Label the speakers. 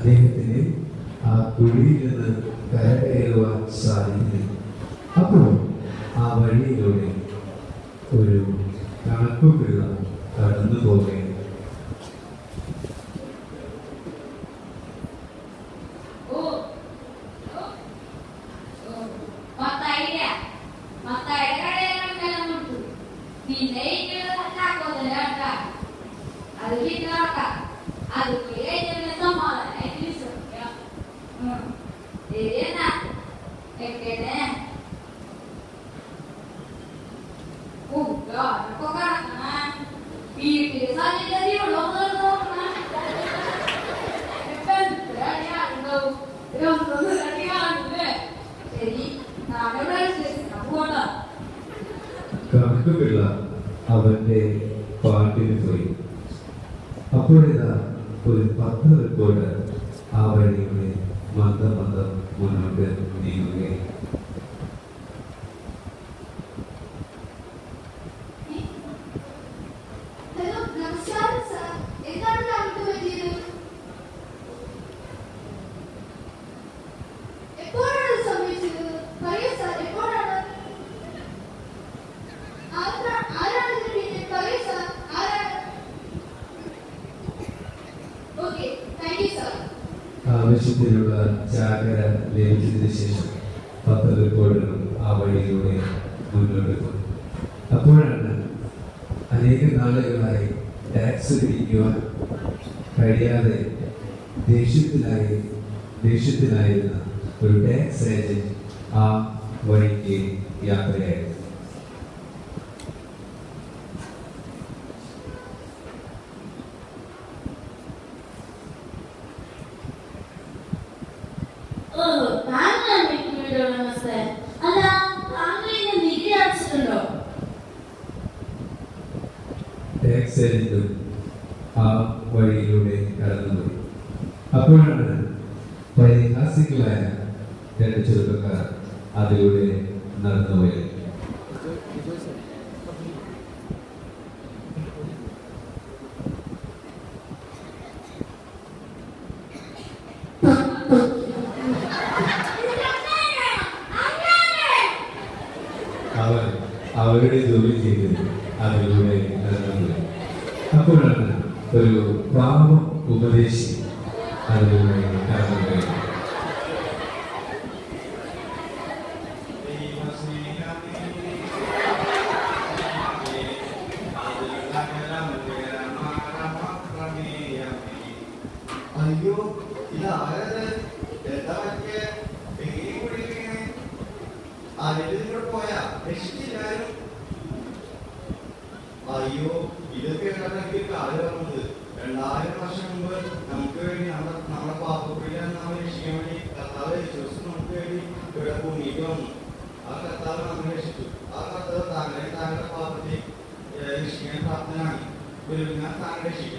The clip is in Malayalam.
Speaker 1: അദ്ദേഹത്തിന് ആ കുഴിയിൽ നിന്ന് കരകയറുവാൻ സാധിക്കും. അപ്പോൾ ആ വഴിയിലൂടെ ഒരു കണക്കുപിള്ള കടന്നു പോവുകയാണ്. കണക്കുപിള്ള അവന്റെ പാട്ടിന് പോയി. അപ്പോഴിതാ ഒരു 10 റിപ്പോർട്ടർ ആ വഴിയുടെ മന്ദം മുന്നോട്ട് നീങ്ങുകയാണ്. ആവശ്യത്തിലുള്ള ജാഗ്രത ലഭിച്ചതിന് ശേഷം 10 റിപ്പോർട്ടുകളും ആ വഴിയിലൂടെ മുന്നോട്ട് പോയി. അപ്പോഴാണ് അനേക നാളുകളായി ടാക്സ് പിടിക്കുവാൻ കഴിയാതെ ദേഷ്യത്തിലായിരുന്ന ഒരു ടാക്സ് ഏജന്റ് ആ വഴിക്ക് യാത്രയായിരുന്നു. ടാക്സ് ഏജന്റും ആ വഴിയിലൂടെ കടന്നുപോയി. അപ്പോഴാണ് പരിഹാസികളായ 2 ചെറുപ്പക്കാർ അതിലൂടെ നടന്നുപോയത്. അവരുടെ ജോലി ചെയ്ത് അതിലൂടെ നടന്നുപോയി. അപ്പോഴാണ് ഒരു പാവ ഉപദേശി അതിലൂടെ കടന്നുപോയി.
Speaker 2: അയ്യോ ഇതിലൂടെ പോയാ രക്ഷിച്ചില്ലാരും. അയ്യോ ഇതൊക്കെ കാര്യം പറഞ്ഞത് 2000 വർഷം മുമ്പ് നമുക്ക് വേണ്ടി നമ്മുടെ പാപ്പുപ്പിനെ നമ്മൾ രക്ഷിക്കാൻ വേണ്ടി കർത്താവ് യേശുക്രിസ്തു നമുക്ക് വേണ്ടി ഇവിടെ ഭൂമിക്ക് വന്നു. ആ കർത്താവ് നമ്മൾ രക്ഷിച്ചു. ആ കർത്താവ് താങ്കളുടെ പാപ്പത്തെ രക്ഷിക്കാൻ പ്രാപ്തനാണ്. ഞാൻ താങ്കളെ രക്ഷിക്കും.